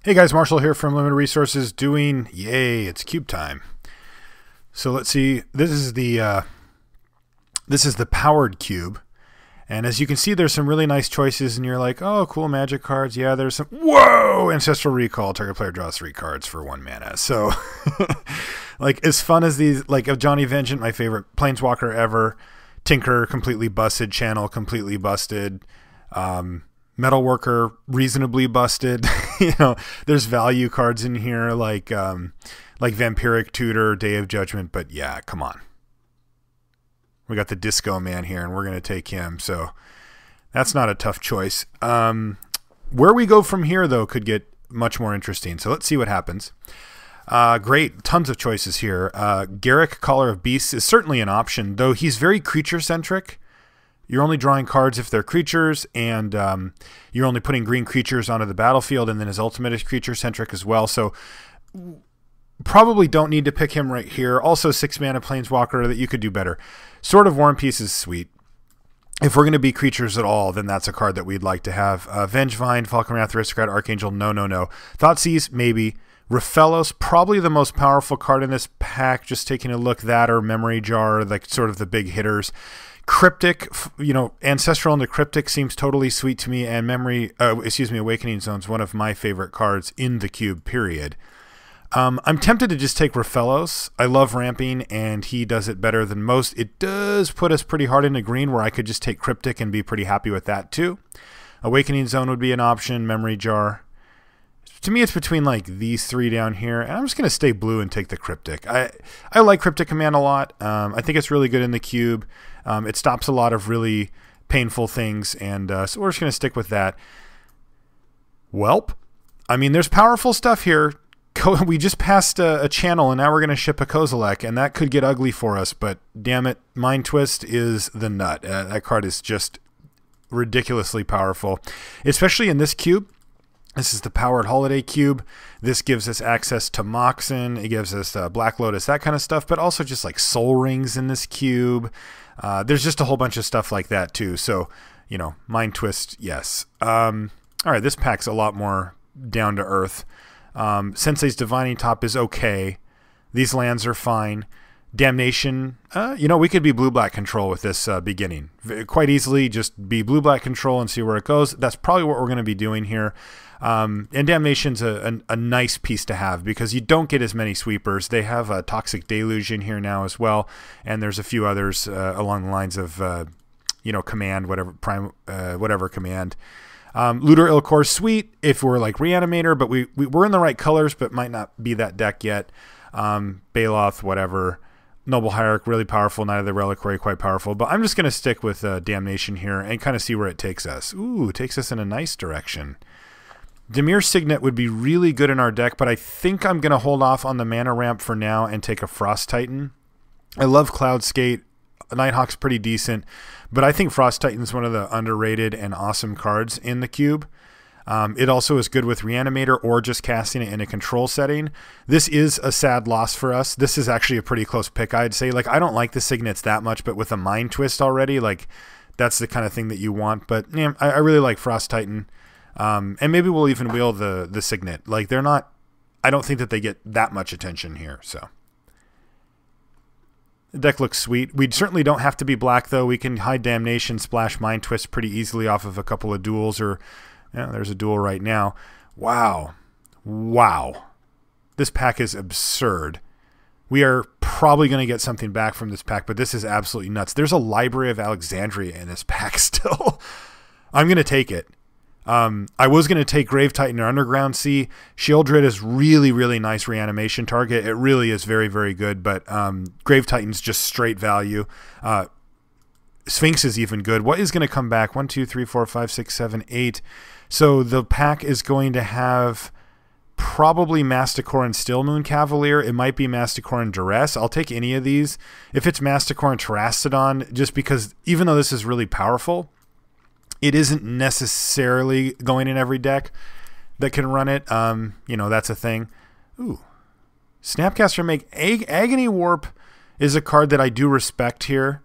Hey guys, Marshall here from Limited Resources doing, yay, it's cube time. So let's see, this is the powered cube. And as you can see, there's some really nice choices and you're like, oh, cool magic cards. Yeah, there's some, whoa, Ancestral Recall, target player draws 3 cards for 1 mana. So like as fun as these, like of Johnny Vengeance, my favorite Planeswalker ever, Tinker, completely busted, Channel, completely busted, Metalworker, reasonably busted. You know, there's value cards in here like Vampiric Tutor, Day of Judgment, but yeah, come on. We got the Disco Man here, and we're going to take him, so that's not a tough choice. Where we go from here, though, could get much more interesting, so let's see what happens. Great, tons of choices here. Garrick, Caller of Beasts, is certainly an option, though he's very creature-centric. You're only drawing cards if they're creatures, and you're only putting green creatures onto the battlefield, and then his ultimate is creature-centric as well. So probably don't need to pick him right here. Also 6 mana Planeswalker that you could do better. Sword of War and Peace is sweet. If we're going to be creatures at all, then that's a card that we'd like to have. Vengevine, Falcon Wrath, Aristocrat, Archangel, no. Thoughtseize, maybe. Raphellos, probably the most powerful card in this pack. Just taking a look, that or Memory Jar, like sort of the big hitters. Cryptic, you know, Ancestral into Cryptic seems totally sweet to me, and Awakening Zone's one of my favorite cards in the cube, period. I'm tempted to just take Raphellos. I love ramping, and he does it better than most. It does put us pretty hard into green, where I could just take Cryptic and be pretty happy with that, too. Awakening Zone would be an option, Memory Jar. To me, it's between like these 3 down here, and I'm just going to stay blue and take the Cryptic. I like Cryptic Command a lot. I think it's really good in the cube. It stops a lot of really painful things, and so we're just going to stick with that. Welp. I mean, there's powerful stuff here. We just passed a Channel, and now we're going to ship a Kozilek, and that could get ugly for us, but damn it, Mind Twist is the nut. That card is just ridiculously powerful, especially in this cube. This is the powered Holiday Cube. This gives us access to Moxen. It gives us Black Lotus, that kind of stuff, but also just like Soul Rings in this cube. There's just a whole bunch of stuff like that too. So, you know, Mind Twist, yes. All right, this pack's a lot more down to earth. Sensei's Divining Top is okay. These lands are fine. Damnation, you know, we could be blue-black control with this beginning. Quite easily, just be blue-black control and see where it goes. That's probably what we're going to be doing here. And Damnation's a nice piece to have because you don't get as many sweepers. They have a Toxic Deluge in here now as well, and there's a few others along the lines of, you know, Command, whatever Command. Looter Ilkor, sweet if we're like Reanimator, but we're in the right colors, but might not be that deck yet. Baloth, whatever. Noble Hierarch, really powerful. Knight of the Reliquary, quite powerful. But I'm just going to stick with Damnation here and kind of see where it takes us. Ooh, it takes us in a nice direction. Dimir Signet would be really good in our deck, but I think I'm going to hold off on the mana ramp for now and take a Frost Titan. I love Cloud Skate. Nighthawk's pretty decent, but I think Frost Titan's one of the underrated and awesome cards in the cube. It also is good with Reanimator or just casting it in a control setting. This is a sad loss for us. This is actually a pretty close pick, I'd say. Like, I don't like the Signets that much, but with a Mind Twist already, like, that's the kind of thing that you want. But yeah, I really like Frost Titan. And maybe we'll even wheel the Signet. Like, they're not, I don't think that they get that much attention here, so. The deck looks sweet. We certainly don't have to be black, though. We can hide Damnation, splash Mind Twist pretty easily off of a couple of duels, or yeah, there's a duel right now. Wow. Wow. This pack is absurd. We are probably going to get something back from this pack, but this is absolutely nuts. There's a Library of Alexandria in this pack still. I'm going to take it. I was going to take Grave Titan or Underground Sea. Sheoldred is really, really nice reanimation target. It really is very, very good, but Grave Titan's just straight value. Sphinx is even good. What is going to come back? 1, 2, 3, 4, 5, 6, 7, 8. So the pack is going to have probably Masticore and Stillmoon Cavalier. It might be Masticore and Duress. I'll take any of these. If it's Masticore and Terastodon, just because even though this is really powerful, it isn't necessarily going in every deck that can run it. You know, that's a thing. Ooh. Snapcaster Make. Agony Warp is a card that I do respect here.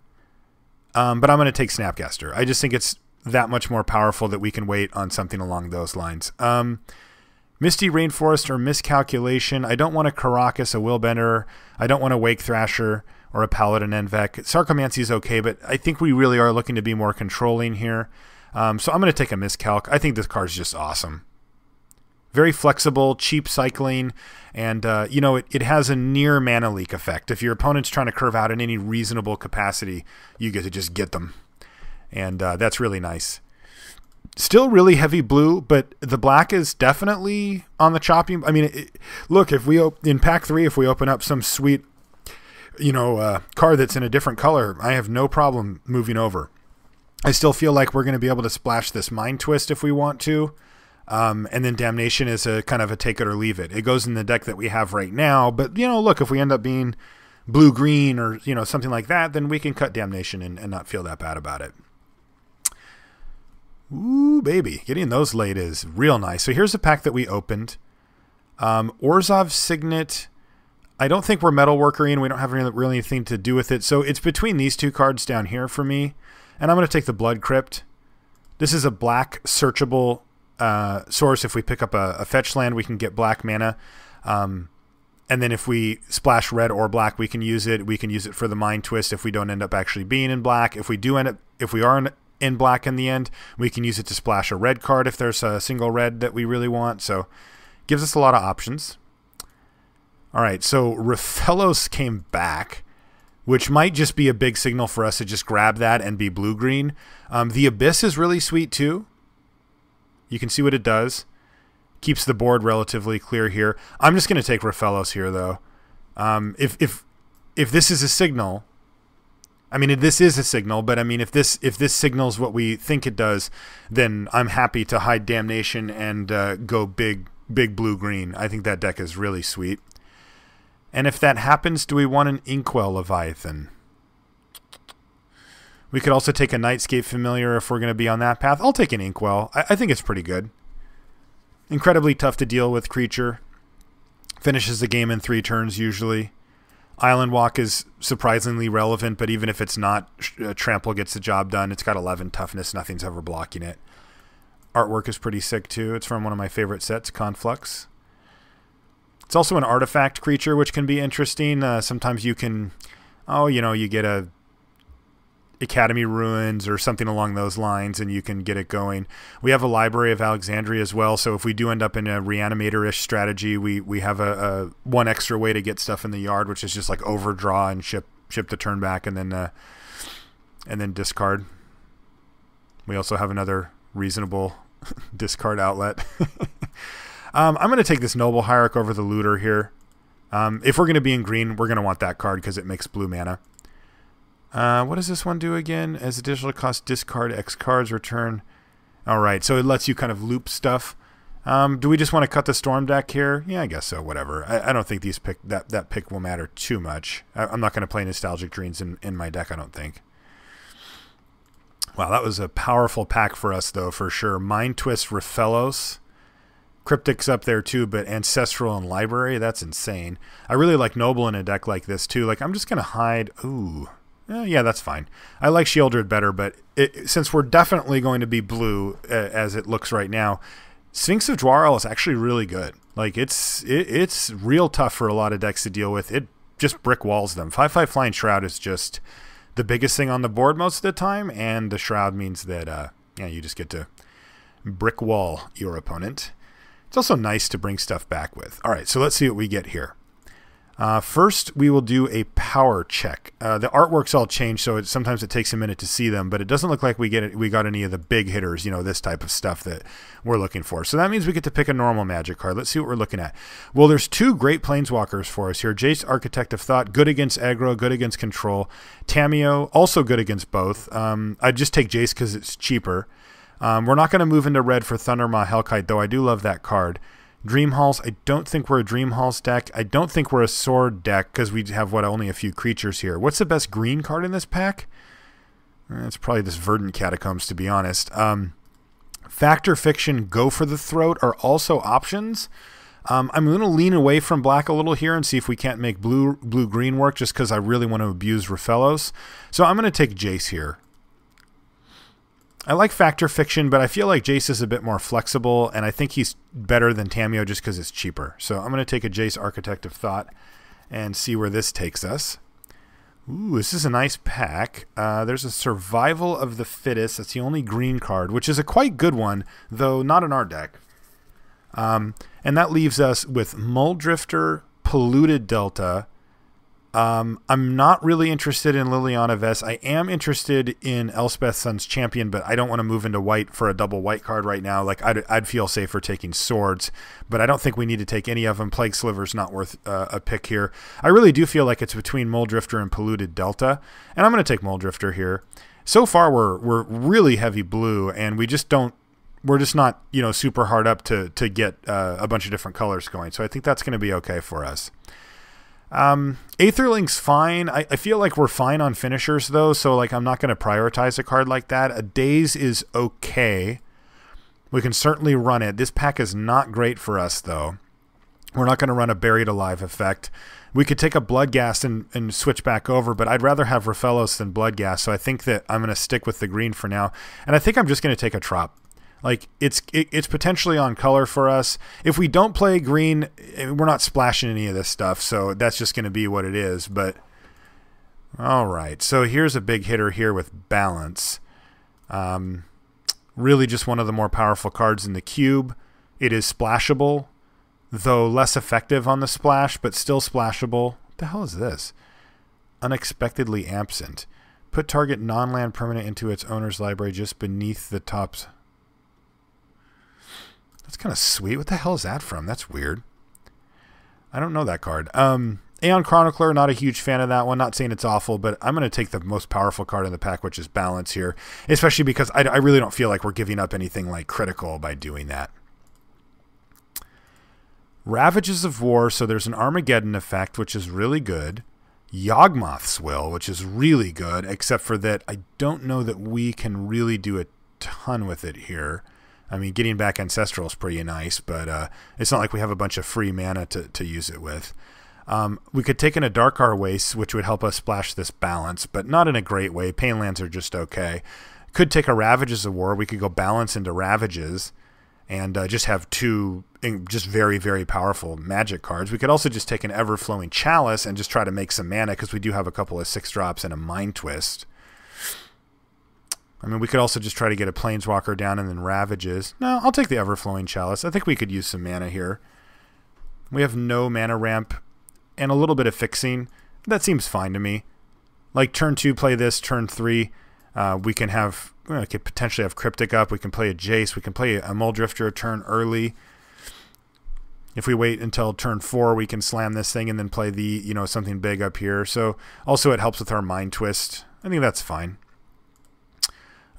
But I'm going to take Snapcaster. I just think it's that much more powerful that we can wait on something along those lines. Misty Rainforest or Miscalculation. I don't want a Karakas, a Willbender. I don't want a Wake Thrasher or a Paladin Envec. Sarcomancy is okay, but I think we really are looking to be more controlling here. So I'm going to take a Miscalc. I think this card is just awesome. Very flexible, cheap cycling, and you know, it has a near mana leak effect. If your opponent's trying to curve out in any reasonable capacity, you get to just get them. And that's really nice. Still really heavy blue, but the black is definitely on the chopping. I mean, look, if we in pack 3, if we open up some sweet, you know, card that's in a different color, I have no problem moving over. I still feel like we're going to be able to splash this Mind Twist if we want to. And then Damnation is a kind of a take it or leave it. It goes in the deck that we have right now, but, you know, look, if we end up being blue-green or, you know, something like that, then we can cut Damnation and not feel that bad about it. Ooh, baby. Getting those late is real nice. So here's a pack that we opened. Orzhov Signet. I don't think we're Metalworkering. We don't have really anything to do with it. So it's between these two cards down here for me. And I'm going to take the Blood Crypt. This is a black searchable source. If we pick up a fetch land, we can get black mana. And then if we splash red or black, we can use it. We can use it for the Mind Twist if we don't end up actually being in black. If we are in black in the end, we can use it to splash a red card if there's a single red that we really want. So gives us a lot of options. All right, so Rafellos came back, which might just be a big signal for us to just grab that and be blue-green. The Abyss is really sweet too. You can see what it does. Keeps the board relatively clear here. I'm just going to take Rafellos here, though. If this is a signal, I mean, this is a signal, but I mean, if this signals what we think it does, then I'm happy to hide Damnation and go big blue-green. I think that deck is really sweet. And if that happens, do we want an Inkwell Leviathan? We could also take a Nightscape Familiar if we're going to be on that path. I'll take an Inkwell. I think it's pretty good. Incredibly tough to deal with creature. Finishes the game in 3 turns usually. Island Walk is surprisingly relevant, but even if it's not, Trample gets the job done. It's got 11 toughness. Nothing's ever blocking it. Artwork is pretty sick too. It's from one of my favorite sets, Conflux. It's also an artifact creature, which can be interesting. Sometimes you can, you get a Academy Ruins or something along those lines, and you can get it going. We have a Library of Alexandria as well, so if we do end up in a Reanimator-ish strategy, we have a one extra way to get stuff in the yard, which is just like overdraw and ship the turn back and then discard. We also have another reasonable discard outlet. I'm going to take this Noble Hierarch over the Looter here. If we're going to be in green, we're going to want that card because it makes blue mana. What does this one do again? As additional cost, discard X cards, return. All right, so it lets you kind of loop stuff. Do we just want to cut the Storm deck here? Yeah, I guess so, whatever. I don't think that pick will matter too much. I'm not going to play Nostalgic Dreams in my deck, I don't think. Wow, that was a powerful pack for us, though, for sure. Mind Twist, Rafellos. Cryptic's up there too, but Ancestral and Library, that's insane. I really like Noble in a deck like this too. Like, I'm just going to hide... Ooh. Yeah, that's fine. I like Shieldred better, but since we're definitely going to be blue as it looks right now, Sphinx of Dwarrel is actually really good. Like, it's real tough for a lot of decks to deal with. It just brick walls them. 5/5 Flying Shroud is just the biggest thing on the board most of the time, and the Shroud means that you just get to brick wall your opponent. It's also nice to bring stuff back with. All right, so let's see what we get here. First, we will do a power check. The artwork's all changed, so sometimes it takes a minute to see them, but it doesn't look like we got any of the big hitters, this type of stuff that we're looking for. So that means we get to pick a normal Magic card. Let's see what we're looking at. Well, there's 2 great Planeswalkers for us here. Jace, Architect of Thought, good against aggro, good against control. Tamiyo, also good against both. I'd just take Jace because it's cheaper. We're not going to move into red for Thundermaw Hellkite, though I do love that card. Dream Halls, I don't think we're a Dream Halls deck. I don't think we're a Sword deck because we have, only a few creatures here. What's the best green card in this pack? It's probably this Verdant Catacombs, to be honest. Factor Fiction, Go for the Throat are also options. I'm going to lean away from black a little here and see if we can't make blue-green work just because I really want to abuse Rafellos. So I'm going to take Jace here. I like Factor Fiction, but I feel like Jace is a bit more flexible, and I think he's better than Tamiyo just because it's cheaper. So I'm going to take a Jace Architect of Thought and see where this takes us. Ooh, this is a nice pack. There's a Survival of the Fittest. That's the only green card, which is a quite good one, though not in our deck. And that leaves us with Muldrifter, Polluted Delta. I'm not really interested in Liliana Vess. I am interested in Elspeth Sun's Champion, but I don't want to move into white for a double white card right now. Like I'd feel safer taking Swords, but I don't think we need to take any of them. Plague Sliver's not worth a pick here. I really do feel like it's between Muldrifter and Polluted Delta, and I'm going to take Muldrifter here. So far, we're really heavy blue, and we just don't. We're just not, you know, super hard up to get a bunch of different colors going. So I think that's going to be okay for us. Aetherlink's fine. I feel like we're fine on finishers though, so like I'm not going to prioritize a card like that. A Daze is okay. We can certainly run it. This pack is not great for us though. We're not going to run a Buried Alive effect. We could take a Bloodghast and switch back over, but I'd rather have Raphaelos than Bloodghast, so I think that I'm going to stick with the green for now. And I think I'm just going to take a Trop. Like, it's potentially on color for us. If we don't play green, we're not splashing any of this stuff, so that's just going to be what it is. But, all right. So here's a big hitter here with Balance. Really just one of the more powerful cards in the cube. It is splashable, though less effective on the splash, but still splashable. What the hell is this? Unexpectedly Absent. Put target non-land permanent into its owner's library just beneath the tops. That's kind of sweet. What the hell is that from? That's weird. I don't know that card. Aeon Chronicler, not a huge fan of that one. Not saying it's awful, but I'm going to take the most powerful card in the pack, which is Balance here. Especially because I really don't feel like we're giving up anything like critical by doing that. Ravages of War, so there's an Armageddon effect, which is really good. Yawgmoth's Will, which is really good, except for that I don't know that we can really do a ton with it here. I mean, getting back Ancestral is pretty nice, but it's not like we have a bunch of free mana to use it with. We could take in a Darkar Waste, which would help us splash this Balance, but not in a great way. Painlands are just okay. Could take a Ravages of War. We could go Balance into Ravages and just have two just very, very powerful magic cards. We could also just take an Everflowing Chalice and just try to make some mana because we do have a couple of 6-drops and a Mind Twist. I mean, we could also just try to get a Planeswalker down and then Ravages. No, I'll take the Everflowing Chalice. I think we could use some mana here. We have no mana ramp and a little bit of fixing. That seems fine to me. Like turn 2, play this. Turn 3, we can have, we could potentially have Cryptic up. We can play a Jace. We can play a Muldrifter a turn early. If we wait until turn 4, we can slam this thing and then play the, you know, something big up here. So also it helps with our Mind Twist. I think that's fine.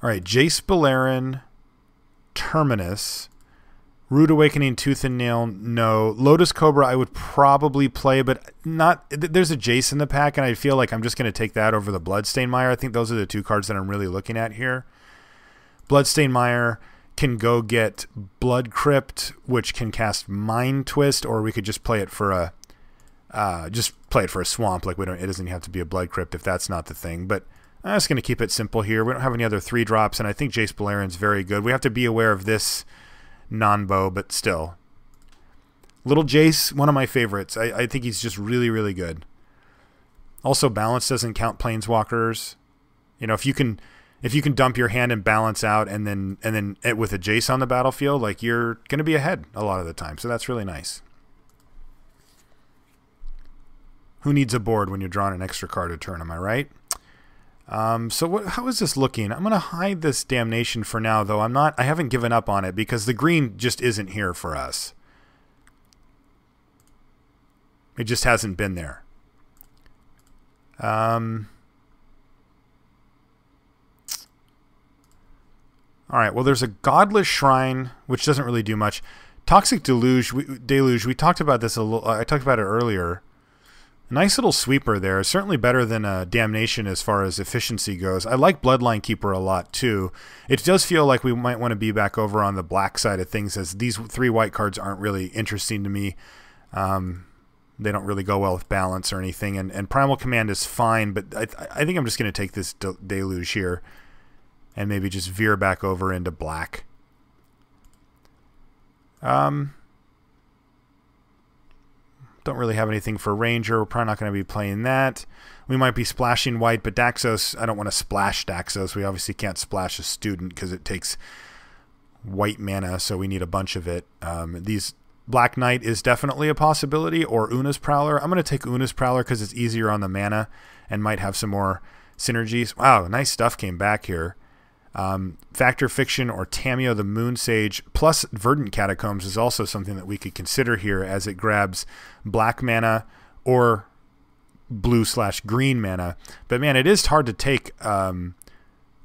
All right, Jace Beleren, Terminus, Rude Awakening, Tooth and Nail, no. Lotus Cobra I would probably play, but not. There's a Jace in the pack, and I feel like I'm just going to take that over the Bloodstained Mire. I think those are the two cards that I'm really looking at here. Bloodstained Mire can go get Blood Crypt, which can cast Mind Twist, or we could just play it for a swamp. Like it doesn't have to be a Blood Crypt if that's not the thing, but. I'm just going to keep it simple here. We don't have any other 3-drops, and I think Jace Beleren's very good. We have to be aware of this non-bow, but still. Little Jace, one of my favorites. I think he's just really, really good. Also, Balance doesn't count Planeswalkers. You know, if you can dump your hand and balance out, and then with a Jace on the battlefield, like you're going to be ahead a lot of the time. So that's really nice. Who needs a board when you're drawing an extra card a turn? Am I right? So how is this looking? I'm going to hide this Damnation for now, though. I haven't given up on it because the green just isn't here for us. It just hasn't been there. All right, well, there's a Godless Shrine, which doesn't really do much. Toxic Deluge, we talked about this a little. I talked about it earlier. Nice little sweeper there. Certainly better than Damnation as far as efficiency goes. I like Bloodline Keeper a lot, too. It does feel like we might want to be back over on the black side of things, as these 3 white cards aren't really interesting to me. They don't really go well with Balance or anything. And Primal Command is fine, but I think I'm just going to take this Deluge here and maybe just veer back over into black. Don't really have anything for Ranger. We're probably not going to be playing that. We might be splashing white, but Daxos, I don't want to splash Daxos. We obviously can't splash a student because it takes white mana, so we need a bunch of it. These Black Knight is definitely a possibility, or Una's Prowler. I'm going to take Una's Prowler because it's easier on the mana and might have some more synergies. Wow, nice stuff came back here. Factor Fiction or Tamio the Moon Sage plus Verdant Catacombs is also something that we could consider here, as it grabs black mana or blue/green mana. But man, it is hard to take a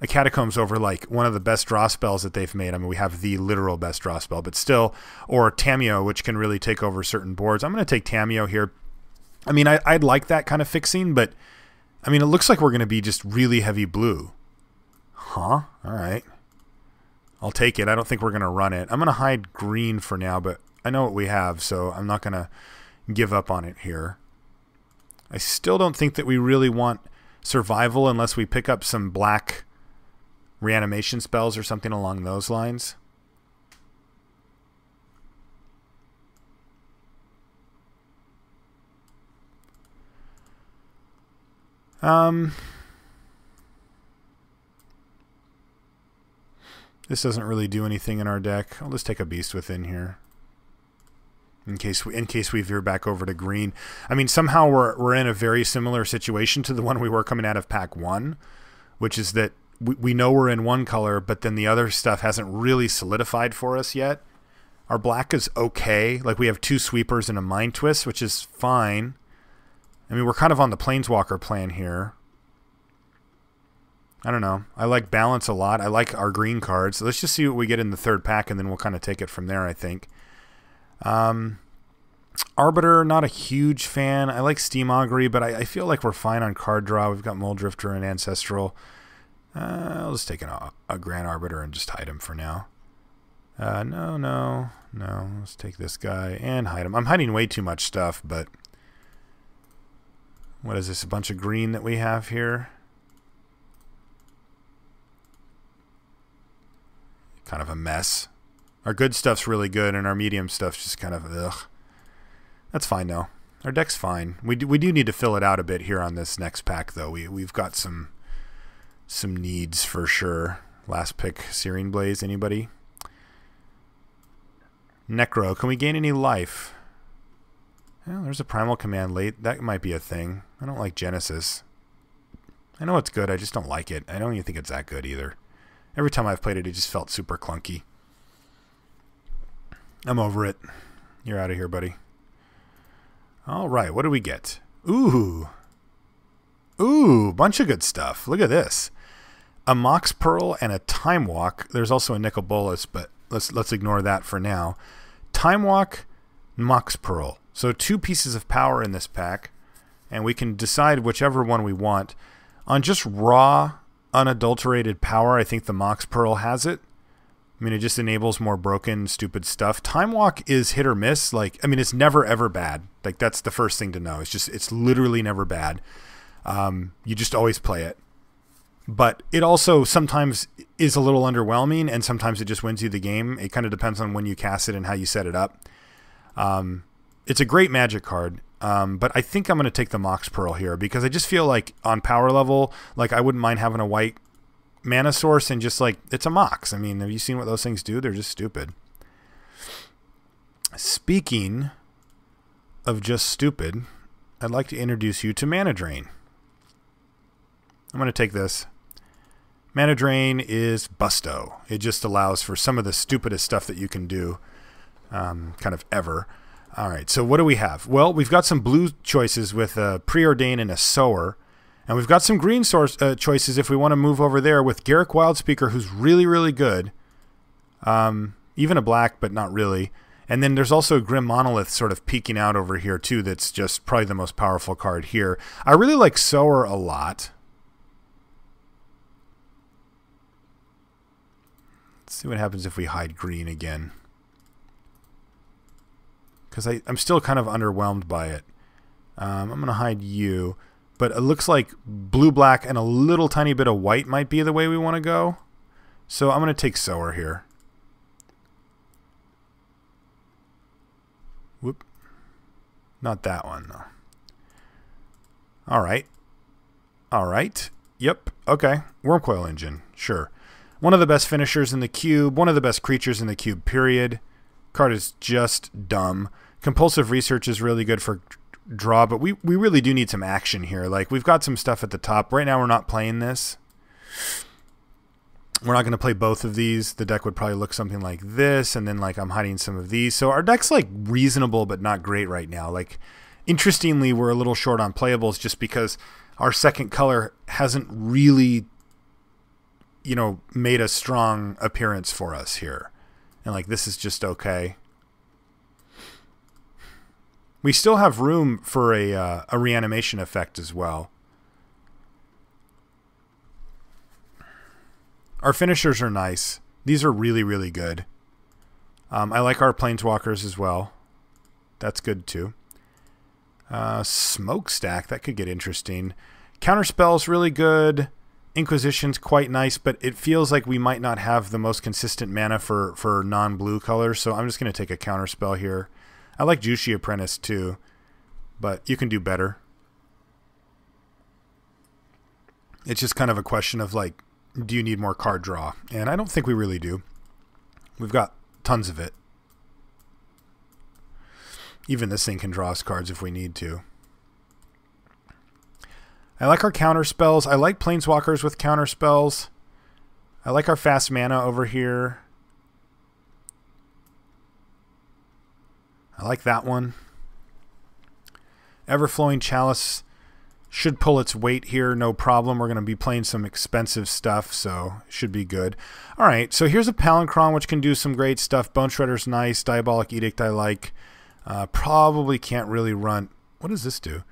Catacombs over like one of the best draw spells that they've made. I mean, we have the literal best draw spell, but still, or Tamio, which can really take over certain boards. I'm going to take Tamio here. I mean, I'd like that kind of fixing, but I mean, it looks like we're going to be just really heavy blue. Huh? All right. I'll take it. I don't think we're going to run it. I'm going to hide green for now, but I know what we have, so I'm not going to give up on it here. I still don't think that we really want survival unless we pick up some black reanimation spells or something along those lines. This doesn't really do anything in our deck. I'll just take a Beast Within here, in case we veer back over to green. I mean, somehow we're in a very similar situation to the one we were coming out of pack 1, which is that we know we're in one color, but then the other stuff hasn't really solidified for us yet. Our black is okay. Like, we have 2 sweepers and a Mind Twist, which is fine. I mean, we're kind of on the Planeswalker plan here. I don't know. I like balance a lot. I like our green cards. So let's just see what we get in the third pack, and then we'll kind of take it from there, I think. Arbiter, not a huge fan. I like Steam Augury, but I feel like we're fine on card draw. We've got Muldrifter and Ancestral. I'll just take a Grand Arbiter and just hide him for now. No. Let's take this guy and hide him. I'm hiding way too much stuff, but what is this? A bunch of green that we have here? Kind of a mess. Our good stuff's really good, and our medium stuff's just kind of ugh. That's fine though. Our deck's fine. We do need to fill it out a bit here on this next pack though. We've got some needs for sure. Last pick, Searing Blaze. Anybody? Necro. Can we gain any life? Well, there's a Primal Command late. That might be a thing. I don't like Genesis. I know it's good. I just don't like it. I don't even think it's that good either. Every time I've played it, it just felt super clunky. I'm over it. You're out of here, buddy. All right, what do we get? Ooh, bunch of good stuff. Look at this. A Mox Pearl and a Time Walk. There's also a Nicol Bolas, but let's ignore that for now. Time Walk, Mox Pearl. So 2 pieces of power in this pack, and we can decide whichever one we want. On just raw, unadulterated power, I think the Mox Pearl has it. I mean, it just enables more broken, stupid stuff. Time Walk is hit or miss. Like, I mean, it's never ever bad. Like, that's the first thing to know. It's literally never bad. You just always play it. But it also sometimes is a little underwhelming, and sometimes it just wins you the game. It kind of depends on when you cast it and how you set it up. It's a great Magic card. But I think I'm going to take the Mox Pearl here, because I just feel like on power level, like I wouldn't mind having a white mana source and just like, it's a Mox. I mean, have you seen what those things do? They're just stupid. Speaking of just stupid, I'd like to introduce you to Mana Drain. I'm going to take this. Mana Drain is busto. It just allows for some of the stupidest stuff that you can do, kind of ever. All right, so what do we have? Well, we've got some blue choices with a Preordain and a Sower. And we've got some green choices if we want to move over there with Garruk Wildspeaker, who's really, really good. Even a black, but not really. And then there's also a Grim Monolith sort of peeking out over here, too, that's just probably the most powerful card here. I really like Sower a lot. Let's see what happens if we hide green again. Because I'm still kind of underwhelmed by it. I'm going to hide you. But it looks like blue-black and a little tiny bit of white might be the way we want to go. So I'm going to take Sower here. Whoop. Not that one, though. All right. All right. Yep. Okay. Wormcoil Engine. Sure. One of the best finishers in the cube. One of the best creatures in the cube, period. Card is just dumb. Compulsive Research is really good for draw, but we really do need some action here. Like, we've got some stuff at the top. Right now we're not playing this. We're not going to play both of these. The deck would probably look something like this, and then like I'm hiding some of these. So our deck's like reasonable but not great right now. Like, interestingly, we're a little short on playables just because our second color hasn't really, you know, made a strong appearance for us here. And like, this is just okay. We still have room for a reanimation effect as well. Our finishers are nice. These are really, really good. I like our Planeswalkers as well. That's good too. Smokestack, that could get interesting. Counterspell's really good. Inquisition's quite nice, but it feels like we might not have the most consistent mana for non-blue colors, so I'm just going to take a Counterspell here. I like Jushi Apprentice too, but you can do better. It's just kind of a question of like, do you need more card draw? And I don't think we really do. We've got tons of it. Even this thing can draw us cards if we need to. I like our counter spells. I like Planeswalkers with counter spells. I like our fast mana over here. I like that one. Everflowing Chalice should pull its weight here, no problem. We're going to be playing some expensive stuff, so it should be good. All right, so here's a Palancron, which can do some great stuff. Bone Shredder's nice. Diabolic Edict I like. Probably can't really run. What does this do?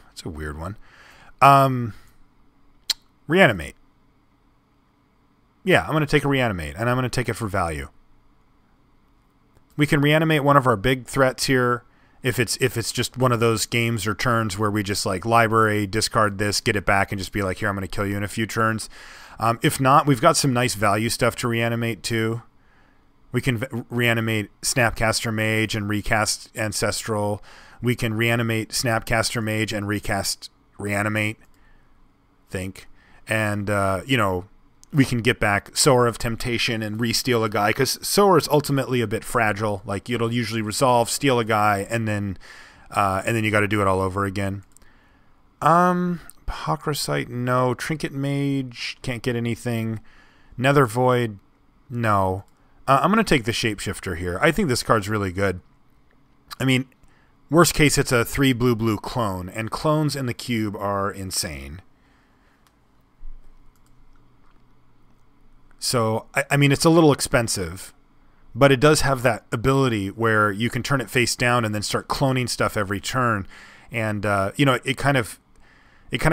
That's a weird one. Reanimate. Yeah, I'm going to take a Reanimate, and I'm going to take it for value. We can reanimate one of our big threats here. If it's just one of those games or turns where we just like library, discard this, get it back, and just be like, here, I'm going to kill you in a few turns. If not, we've got some nice value stuff to reanimate too. We can reanimate Snapcaster Mage and recast Ancestral. We can reanimate Snapcaster Mage and recast Reanimate. And, you know, we can get back Sower of Temptation and re-steal a guy, because Sower is ultimately a bit fragile. Like, it'll usually resolve, steal a guy, and then you got to do it all over again. Pocrocyte, no. Trinket Mage, can't get anything. Nether Void, no. I'm going to take the Shapeshifter here. I think this card's really good. I mean, worst case, it's a 3 blue clone, and clones in the cube are insane. So, I mean, it's a little expensive, but it does have that ability where you can turn it face down and then start cloning stuff every turn. And, you know, it kind of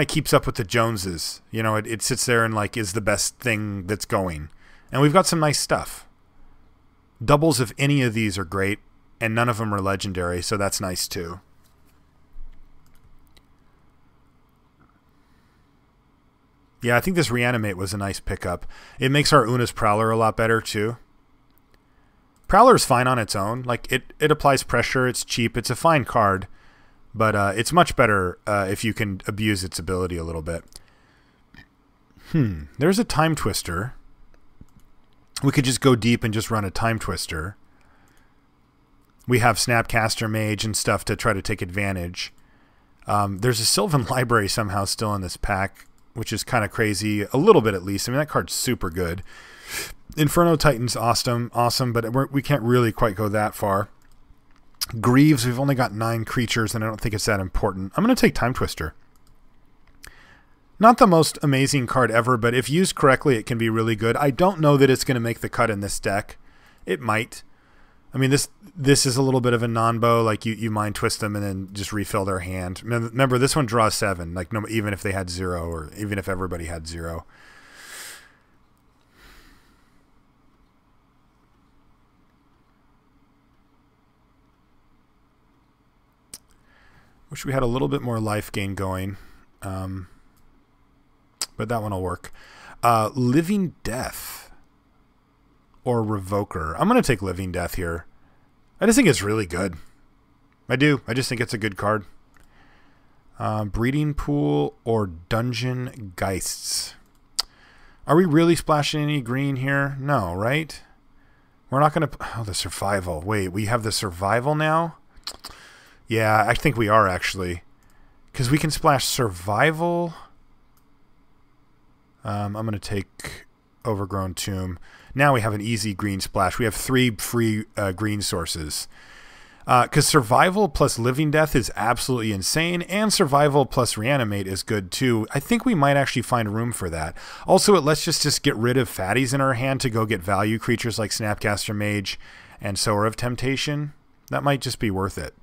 keeps up with the Joneses. You know, it sits there and, like, is the best thing that's going. And we've got some nice stuff. Doubles of any of these are great, and none of them are legendary, so that's nice too. Yeah, I think this Reanimate was a nice pickup. It makes our Una's Prowler a lot better too. Prowler's fine on its own. Like, it applies pressure, it's cheap, it's a fine card, but it's much better if you can abuse its ability a little bit. There's a Time Twister. We could just go deep and just run a Time Twister. We have Snapcaster Mage and stuff to try to take advantage. There's a Sylvan Library somehow still in this pack, which is kind of crazy, a little bit at least. I mean, that card's super good. Inferno Titan's awesome, but we can't really quite go that far. Greaves, we've only got 9 creatures, and I don't think it's that important. I'm going to take Time Twister. Not the most amazing card ever, but if used correctly, it can be really good. I don't know that it's going to make the cut in this deck. It might. I mean, this is a little bit of a non-bow. Like, you mind twist them and then just refill their hand. Remember, this one draws 7. Like, no, even if they had 0, or even if everybody had 0. Wish we had a little bit more life gain going. but that one will work. Living Death or Revoker. I'm going to take Living Death here. I just think it's really good. I do. I just think it's a good card. Breeding Pool or Dungeon Geists. Are we really splashing any green here? No, right? We're not going to... Oh, the Survival. Wait, we have the Survival now? Yeah, I think we are, actually. Because we can splash Survival. I'm going to take Overgrown Tomb. Now we have an easy green splash. We have 3 free green sources. Because Survival plus Living Death is absolutely insane, and Survival plus Reanimate is good too. I think we might actually find room for that. Also, it lets us just get rid of fatties in our hand to go get value creatures like Snapcaster Mage and Sower of Temptation. That might just be worth it.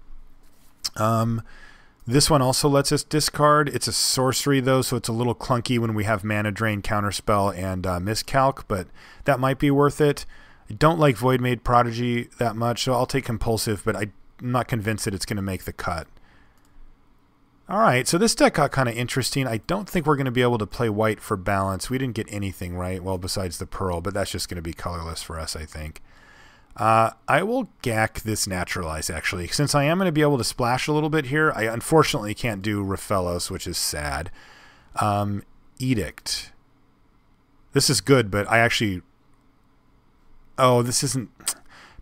This one also lets us discard. It's a sorcery though, so it's a little clunky when we have Mana Drain, Counterspell, and Miscalc, but that might be worth it. I don't like Voidmade Prodigy that much, so I'll take Compulsive, but I'm not convinced that it's going to make the cut. Alright, so this deck got kind of interesting. I don't think we're going to be able to play white for balance. We didn't get anything right, well, besides the Pearl, but that's just going to be colorless for us, I think. I will gack this Naturalize, actually. Since I am going to be able to splash a little bit here, I unfortunately can't do Raphellos, which is sad. Edict. This is good, but I actually... Oh, this isn't... I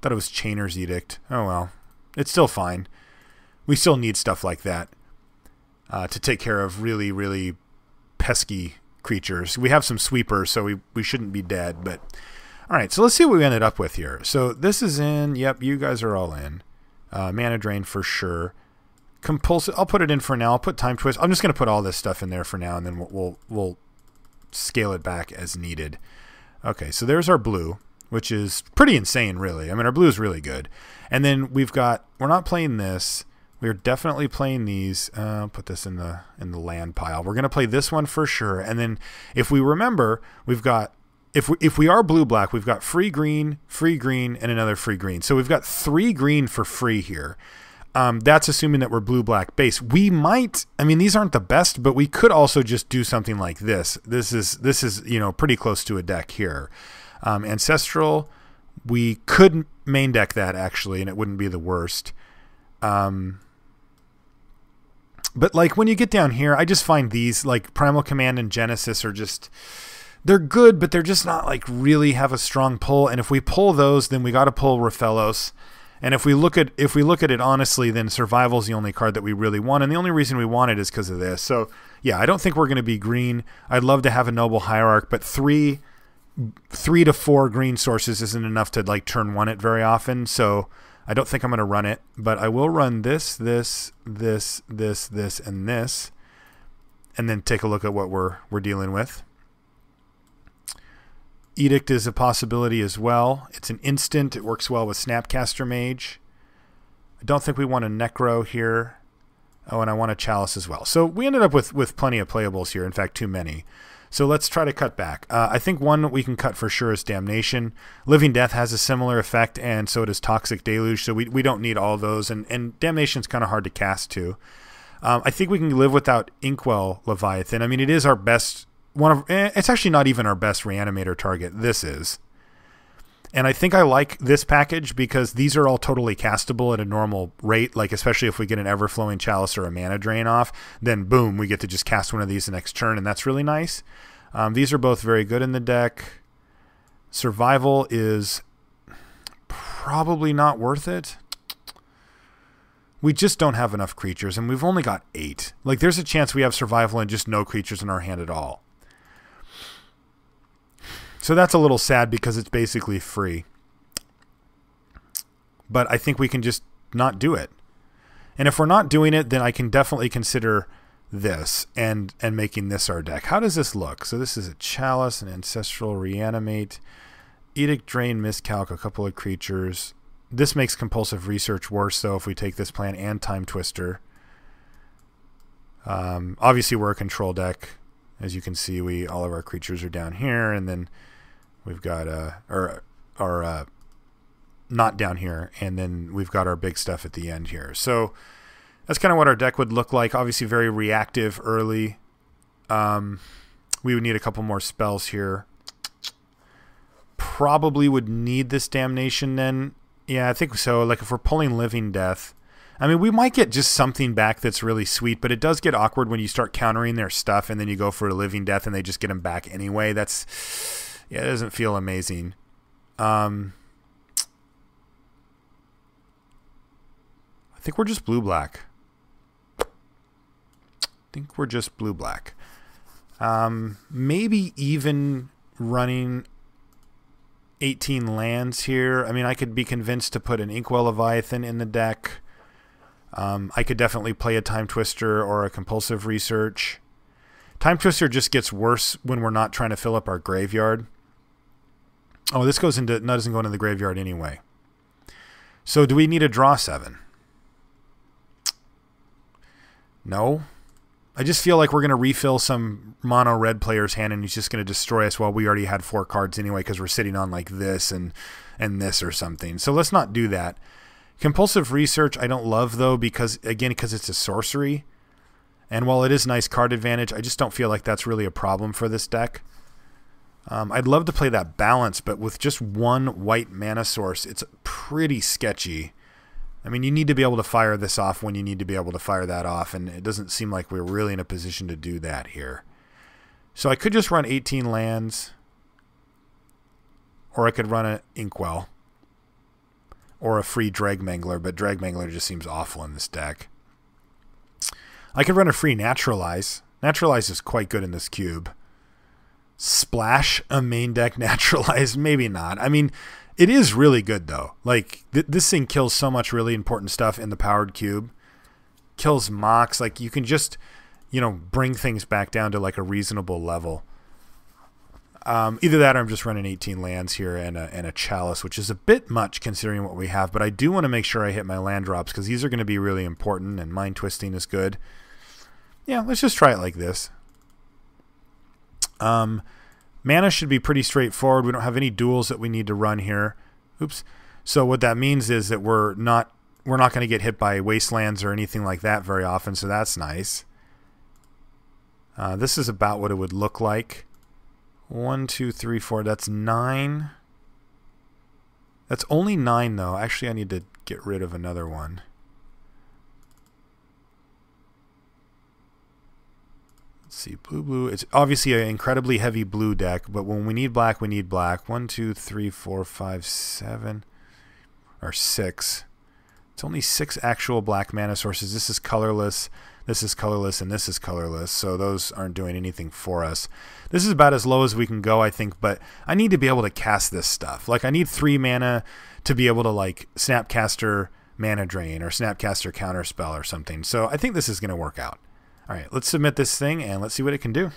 thought it was Chainer's Edict. Oh, well. It's still fine. We still need stuff like that to take care of really, really pesky creatures. We have some sweepers, so we shouldn't be dead. But all right, so let's see what we ended up with here. So this is in. Yep, you guys are all in. Mana Drain for sure. Compulsive. I'll put it in for now. I'll put Time Twist. I'm just going to put all this stuff in there for now, and then we'll scale it back as needed. Okay, so there's our blue, which is pretty insane, really. I mean, our blue is really good. And then we've got, we're not playing this. We're definitely playing these. I'll put this in the land pile. We're going to play this one for sure. And then if we remember, we've got, if we are blue-black, we've got free green, and another free green. So we've got 3 green for free here. That's assuming that we're blue-black base. We might, I mean, these aren't the best, but we could also just do something like this. This is you know, pretty close to a deck here. Ancestral, we could main deck that actually, and it wouldn't be the worst. But like when you get down here, I just find these like Primal Command and Genesis are just, they're good, but they're just not like really have a strong pull. And if we pull those, then we got to pull Raphellos. And if we look at it honestly, then Survival's the only card that we really want, and the only reason we want it is because of this. So yeah, I don't think we're going to be green. I'd love to have a Noble Hierarch, but 3 to 4 green sources isn't enough to like turn 1 it very often, so I don't think I'm going to run it, but I will run this, and this, and then take a look at what we're dealing with. Edict is a possibility as well. It's an instant. It works well with Snapcaster Mage. I don't think we want a Necro here. Oh, and I want a Chalice as well. So we ended up with plenty of playables here. In fact, too many. So let's try to cut back. I think one we can cut for sure is Damnation. Living Death has a similar effect, and so does Toxic Deluge, so we don't need all those. And Damnation's kind of hard to cast, too. I think we can live without Inkwell Leviathan. I mean, it is our best... it's actually not even our best Reanimator target. This is. And I think I like this package because these are all totally castable at a normal rate, like especially if we get an Everflowing Chalice or a Mana Drain off, then boom, we get to just cast one of these the next turn, and that's really nice. These are both very good in the deck. Survival is probably not worth it. We just don't have enough creatures, and we've only got 8. Like, there's a chance we have Survival and just no creatures in our hand at all. So that's a little sad because it's basically free. But I think we can just not do it. And if we're not doing it, then I can definitely consider this and making this our deck. How does this look? So this is a Chalice, an Ancestral, Reanimate, Edict, Drain, Miscalc, a couple of creatures. This makes Compulsive Research worse, though, if we take this plan and Time Twister. Obviously, we're a control deck. As you can see, all of our creatures are down here, and then we've got not down here, and then we've got our big stuff at the end here. So that's kind of what our deck would look like. Obviously, very reactive early. We would need a couple more spells here. Probably would need this Damnation then. Yeah, I think so. Like if we're pulling Living Death, I mean, we might get just something back that's really sweet, but it does get awkward when you start countering their stuff and then you go for a Living Death and they just get them back anyway. That's, yeah, it doesn't feel amazing. I think we're just blue-black. Maybe even running 18 lands here. I mean, I could be convinced to put an Inkwell Leviathan in the deck. I could definitely play a Time Twister or a Compulsive Research. Time Twister just gets worse when we're not trying to fill up our graveyard. Oh, this goes into, no, doesn't go into the graveyard anyway. So do we need a draw 7? No. I just feel like we're going to refill some mono red player's hand and he's just going to destroy us while we already had 4 cards anyway because we're sitting on like this and this or something. So let's not do that. Compulsive Research I don't love though because it's a sorcery. And while it is nice card advantage, I just don't feel like that's really a problem for this deck. I'd love to play that Balance, but with just one white mana source, it's pretty sketchy. I mean, you need to be able to fire this off when you need to be able to fire that off, and it doesn't seem like we're really in a position to do that here. So I could just run 18 lands, or I could run an Inkwell, or a free Dragmangler, but Dragmangler just seems awful in this deck. I could run a free Naturalize. Naturalize is quite good in this cube. Splash a main deck Naturalize? Maybe not. I mean, it is really good though. Like this thing kills so much really important stuff in the powered cube. Kills Mox. Like you can just, bring things back down to like a reasonable level. Either that or I'm just running 18 lands here and a Chalice, which is a bit much considering what we have. But I do want to make sure I hit my land drops because these are going to be really important and Mind Twisting is good. Yeah, let's just try it like this. Mana should be pretty straightforward. We don't have any duels that we need to run here. Oops. So what that means is that we're not going to get hit by wastelands or anything like that very often, so that's nice. This is about what it would look like. 1, 2, 3, 4. That's 9. That's only 9 though. Actually, I need to get rid of another one. Let's see, blue. It's obviously an incredibly heavy blue deck, but when we need black, we need black. 1, 2, 3, 4, 5, 7, or 6. It's only 6 actual black mana sources. This is colorless, and this is colorless, so those aren't doing anything for us. This is about as low as we can go, I think, but I need to be able to cast this stuff. Like, I need 3 mana to be able to, like, Snapcaster Mana Drain or Snapcaster Counterspell or something. So I think this is going to work out. All right, let's submit this thing and let's see what it can do.